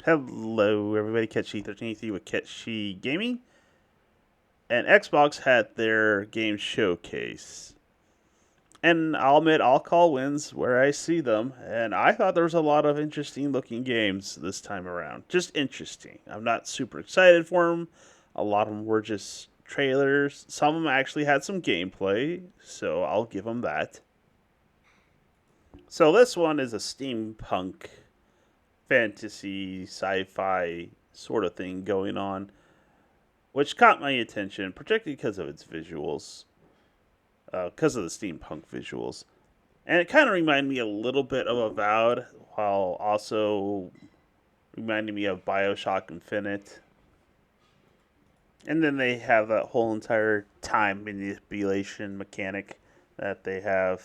Hello, everybody. Ketchi1383 with Ketchi Gaming. And Xbox had their game showcase. And I'll admit, I'll call wins where I see them. And I thought there was a lot of interesting looking games this time around. Just interesting. I'm not super excited for them. A lot of them were just trailers. Some of them actually had some gameplay, so I'll give them that. So this one is a steampunk fantasy sci-fi sort of thing going on, which caught my attention, particularly because of its visuals, because of the steampunk visuals. And it kind of reminded me a little bit of Avowed, while also reminding me of Bioshock Infinite. And then they have that whole entire time manipulation mechanic that they have.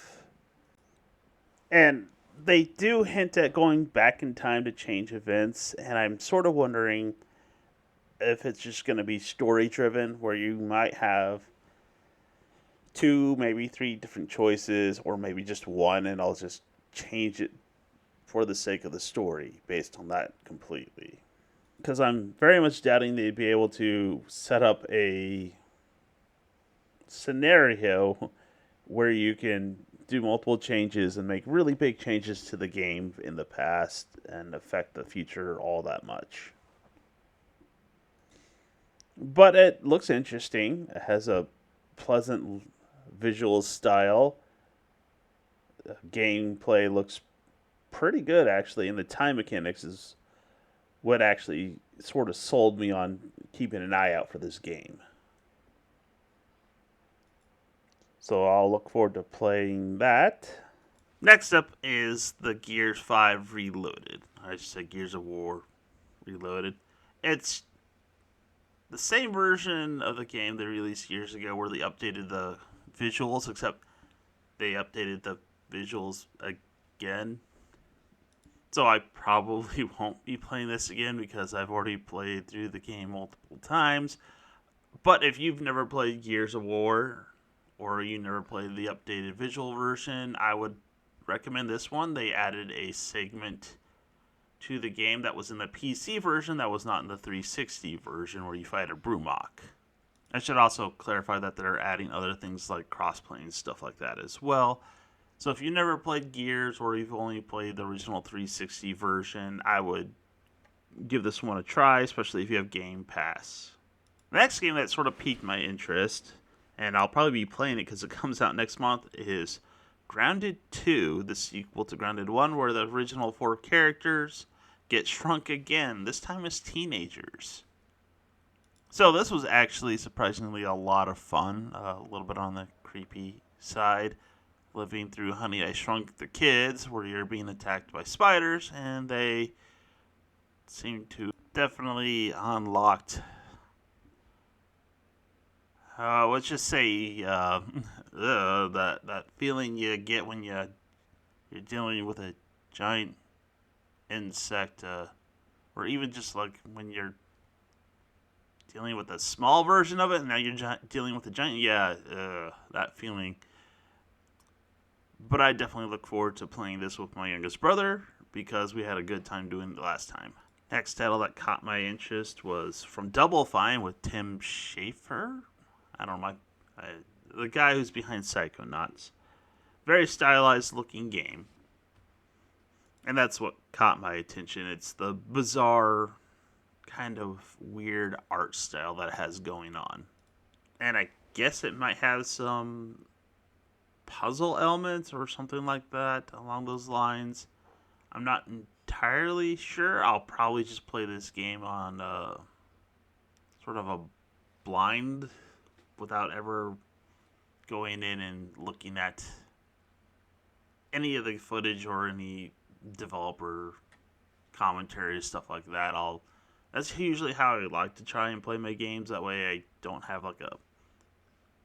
And they do hint at going back in time to change events, and I'm sort of wondering if it's just going to be story driven, where you might have two, maybe three different choices, or maybe just one, and I'll just change it for the sake of the story based on that completely. Because I'm very much doubting they'd be able to set up a scenario where you can do multiple changes and make really big changes to the game in the past and affect the future all that much. But it looks interesting. It has a pleasant visual style. Gameplay looks pretty good actually, and the time mechanics is what actually sort of sold me on keeping an eye out for this game. So I'll look forward to playing that. Next up is the Gears 5 Reloaded. I just said Gears of War Reloaded. It's the same version of the game they released years ago where they updated the visuals, except they updated the visuals again. So I probably won't be playing this again because I've already played through the game multiple times. But if you've never played Gears of War or you never played the updated visual version, I would recommend this one. They added a segment to the game that was in the PC version that was not in the 360 version where you fight a Brumok. I should also clarify that they're adding other things like crossplay and stuff like that as well. So if you never played Gears or you've only played the original 360 version, I would give this one a try, especially if you have Game Pass. The next game that sort of piqued my interest, and I'll probably be playing it because it comes out next month, is Grounded 2, the sequel to Grounded 1, where the original four characters get shrunk again, this time as teenagers. So this was actually surprisingly a lot of fun, a little bit on the creepy side, living through Honey, I Shrunk the Kids, where you're being attacked by spiders, and they seem to definitely unlocked. Let's just say that feeling you get when you're dealing with a giant insect, or even just like when you're dealing with a small version of it, and now you're dealing with a giant. Yeah, that feeling. But I definitely look forward to playing this with my youngest brother because we had a good time doing it last time. Next title that caught my interest was from Double Fine with Tim Schafer. I don't know, the guy who's behind Psychonauts. Very stylized looking game. And that's what caught my attention. It's the bizarre, kind of weird art style that it has going on. And I guess it might have some puzzle elements or something like that along those lines. I'm not entirely sure. I'll probably just play this game on sort of a blind without ever going in and looking at any of the footage or any developer commentary, stuff like that. That's usually how I like to try and play my games. That way I don't have like a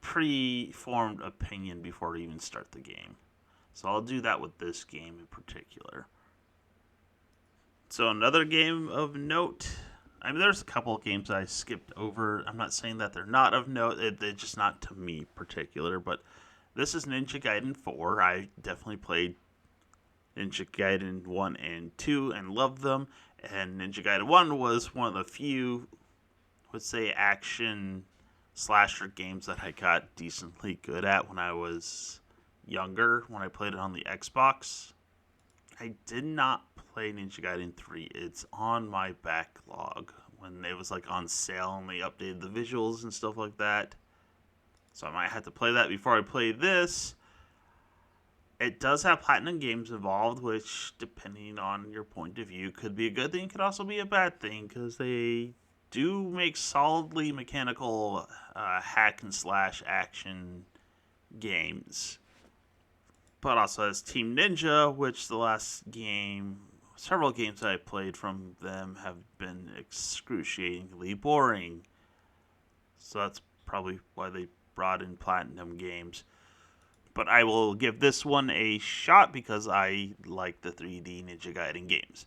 pre-formed opinion before I even start the game. So I'll do that with this game in particular. So another game of note. I mean, there's a couple of games I skipped over. I'm not saying that they're not of note. They're just not to me particular. But this is Ninja Gaiden 4. I definitely played Ninja Gaiden 1 and 2 and loved them. And Ninja Gaiden 1 was one of the few, let's say, action slasher games that I got decently good at when I was younger, when I played it on the Xbox. I did not play Ninja Gaiden 3. It's on my backlog when it was like on sale and they updated the visuals and stuff like that. So I might have to play that before I play this. It does have Platinum Games involved, which, depending on your point of view, could be a good thing, could also be a bad thing, because they do make solidly mechanical hack and slash action games. But also has Team Ninja, which several games that I played from them have been excruciatingly boring. So that's probably why they brought in Platinum Games. But I will give this one a shot because I like the 3D Ninja Gaiden games.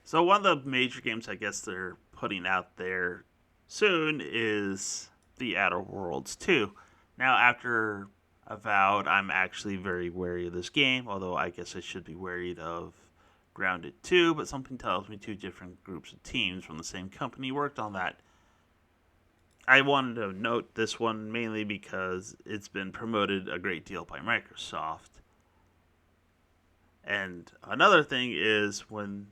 So one of the major games I guess they're putting out there soon is The Outer Worlds 2. Now, after Avowed, I'm actually very wary of this game, although I guess I should be wary of Grounded 2, but something tells me two different groups of teams from the same company worked on that. I wanted to note this one mainly because it's been promoted a great deal by Microsoft. And another thing is when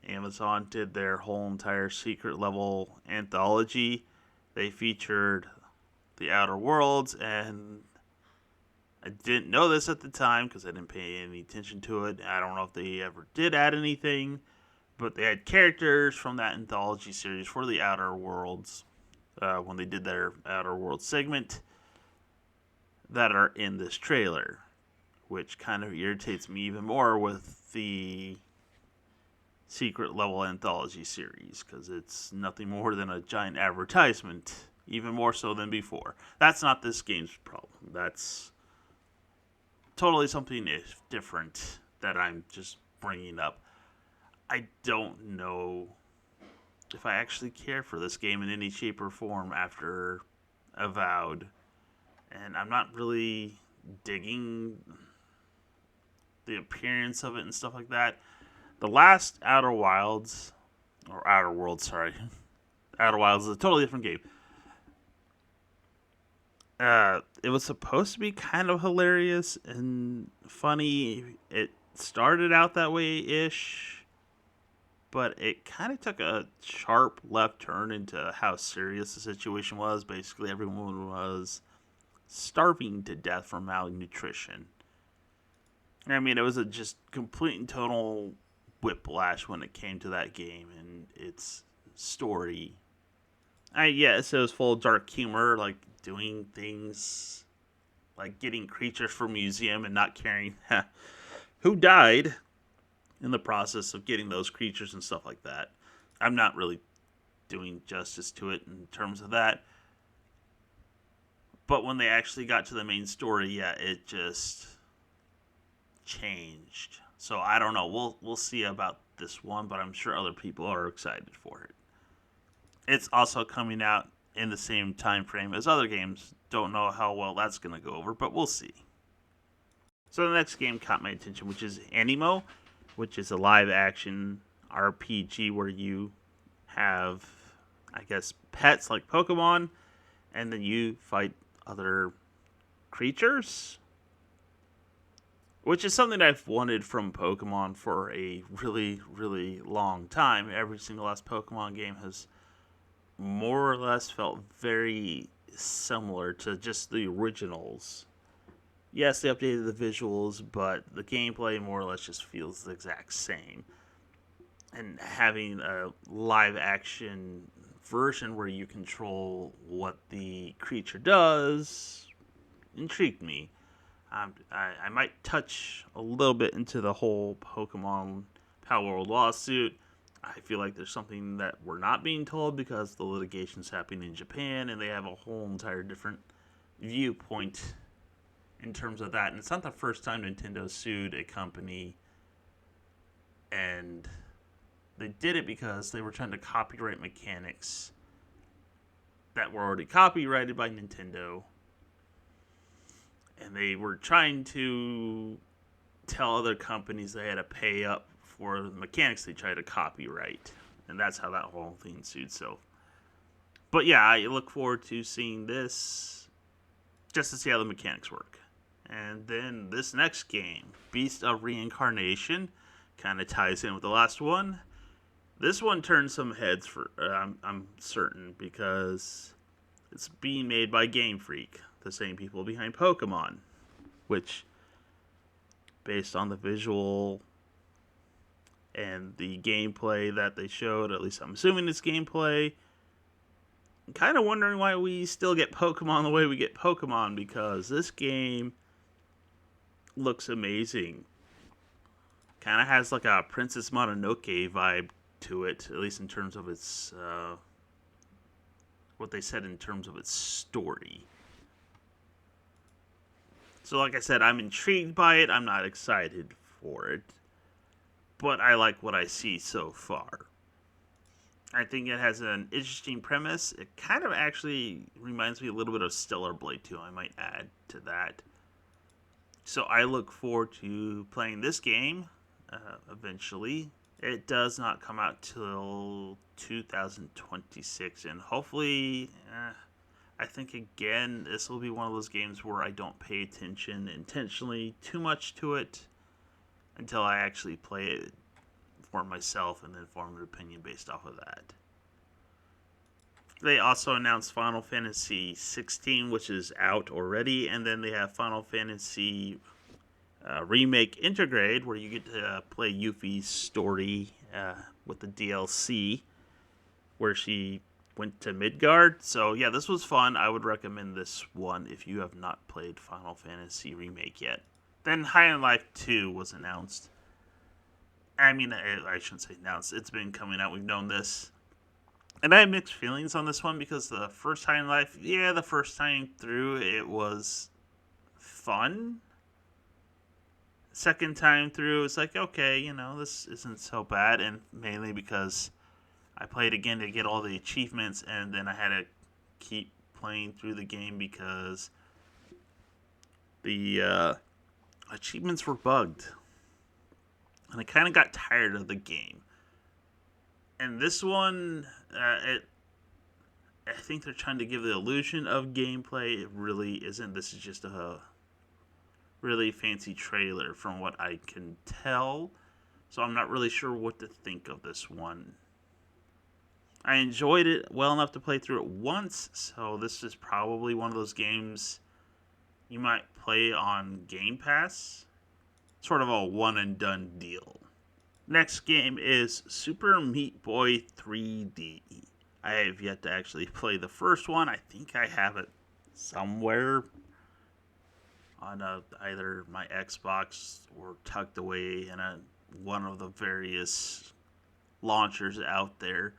Amazon did their whole entire secret level anthology, they featured The Outer Worlds, and I didn't know this at the time because I didn't pay any attention to it. I don't know if they ever did add anything, but they had characters from that anthology series for The Outer Worlds when they did their Outer Worlds segment that are in this trailer, which kind of irritates me even more with the secret level anthology series because it's nothing more than a giant advertisement, even more so than before. That's not this game's problem. That's totally something different that I'm just bringing up. I don't know if I actually care for this game in any shape or form after Avowed. And I'm not really digging the appearance of it and stuff like that. The last Outer Worlds, Outer Worlds is a totally different game. It was supposed to be kind of hilarious and funny. It started out that way-ish, but it kind of took a sharp left turn into how serious the situation was. Basically, everyone was starving to death from malnutrition. I mean, it was a just complete and total whiplash when it came to that game and its story. Yes, it was full of dark humor, like doing things like getting creatures from museum and not caring who died in the process of getting those creatures and stuff like that. I'm not really doing justice to it in terms of that. But when they actually got to the main story, yeah, it just changed. So I don't know. We'll see about this one, but I'm sure other people are excited for it. It's also coming out in the same time frame as other games. Don't know how well that's going to go over, but we'll see. So the next game caught my attention, which is Animo, which is a live-action RPG where you have, I guess, pets like Pokemon, and then you fight other creatures, which is something I've wanted from Pokemon for a really, really long time. Every single last Pokemon game has more or less felt very similar to just the originals. Yes, they updated the visuals, but the gameplay more or less just feels the exact same. And having a live action version where you control what the creature does intrigued me. I might touch a little bit into the whole Pokemon Palworld lawsuit. I feel like there's something that we're not being told because the litigation's happening in Japan and they have a whole entire different viewpoint in terms of that. And it's not the first time Nintendo sued a company, and they did it because they were trying to copyright mechanics that were already copyrighted by Nintendo. And they were trying to tell other companies they had to pay up for the mechanics they try to copyright. And that's how that whole thing ensued. So, but yeah, I look forward to seeing this just to see how the mechanics work. And then this next game, Beast of Reincarnation, kind of ties in with the last one. This one turned some heads for I'm certain, because it's being made by Game Freak, the same people behind Pokemon, which, based on the visual and the gameplay that they showed, at least I'm assuming it's gameplay, I'm kind of wondering why we still get Pokemon the way we get Pokemon, because this game looks amazing. Kind of has like a Princess Mononoke vibe to it, at least in terms of its what they said in terms of its story. So like I said, I'm intrigued by it. I'm not excited for it, but I like what I see so far. I think it has an interesting premise. It kind of actually reminds me a little bit of Stellar Blade 2, I might add to that. So I look forward to playing this game eventually. It does not come out till 2026, and hopefully, I think again, this will be one of those games where I don't pay attention intentionally too much to it until I actually play it for myself and then form an opinion based off of that. They also announced Final Fantasy 16, which is out already, and then they have Final Fantasy Remake Intergrade, where you get to play Yuffie's story with the DLC, where she went to Midgard. So yeah, this was fun. I would recommend this one if you have not played Final Fantasy Remake yet. Then High on Life 2 was announced. I mean, I shouldn't say announced. It's been coming out. We've known this. And I have mixed feelings on this one, because the first High on Life, the first time through, it was fun. Second time through, it's like, okay, this isn't so bad. And mainly because I played again to get all the achievements, and then I had to keep playing through the game because the achievements were bugged. And I kind of got tired of the game. And this one, I think they're trying to give the illusion of gameplay. It really isn't. This is just a really fancy trailer from what I can tell. So I'm not really sure what to think of this one. I enjoyed it well enough to play through it once, so this is probably one of those games you might play on Game Pass. Sort of a one and done deal. Next game is Super Meat Boy 3D. I have yet to actually play the first one. I think I have it somewhere on either my Xbox or tucked away in one of the various launchers out there.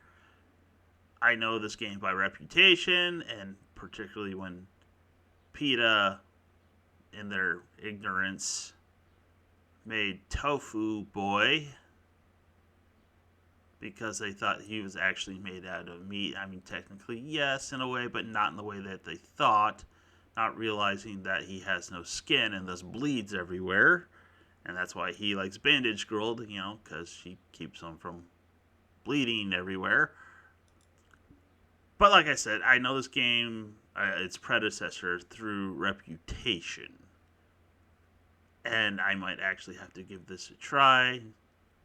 I know this game by reputation, and particularly when PETA, in their ignorance, made Tofu Boy because they thought he was actually made out of meat. I mean, technically, yes, in a way, but not in the way that they thought, not realizing that he has no skin and thus bleeds everywhere. And that's why he likes Bandage Girl, because she keeps him from bleeding everywhere. But like I said, I know this game, its predecessor, through reputation. And I might actually have to give this a try.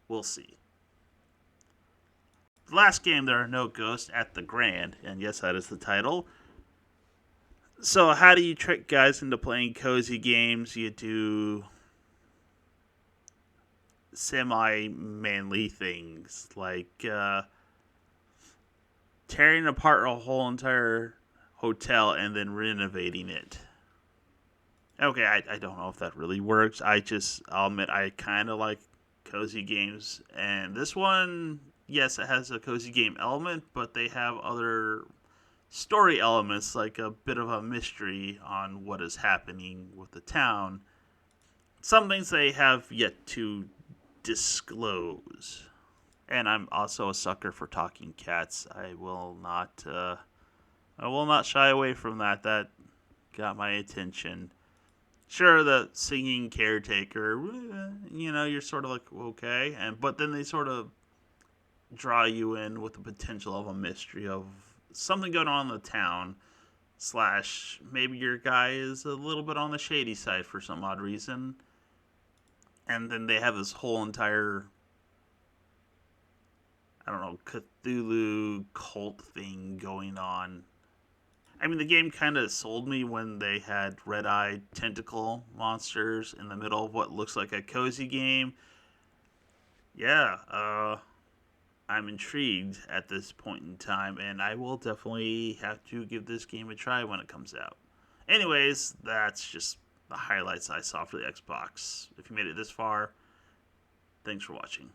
We'll see. The last game, There Are No Ghosts at the Grand. And yes, that is the title. So how do you trick guys into playing cozy games? You do semi-manly things, like tearing apart a whole entire hotel and then renovating it. Okay, I don't know if that really works. I'll admit, I kind of like cozy games. And this one, yes, it has a cozy game element, but they have other story elements, like a bit of a mystery on what is happening with the town. Some things they have yet to disclose. And I'm also a sucker for talking cats. I will not shy away from that. That got my attention. Sure, the singing caretaker, you're sort of like okay, but then they sort of draw you in with the potential of a mystery of something going on in the town. Slash, maybe your guy is a little bit on the shady side for some odd reason, and then they have this whole entire, I don't know, Cthulhu cult thing going on. I mean, the game kind of sold me when they had red eye tentacle monsters in the middle of what looks like a cozy game. Yeah, I'm intrigued at this point in time, and I will definitely have to give this game a try when it comes out. Anyways, that's just the highlights I saw for the Xbox. If you made it this far, thanks for watching.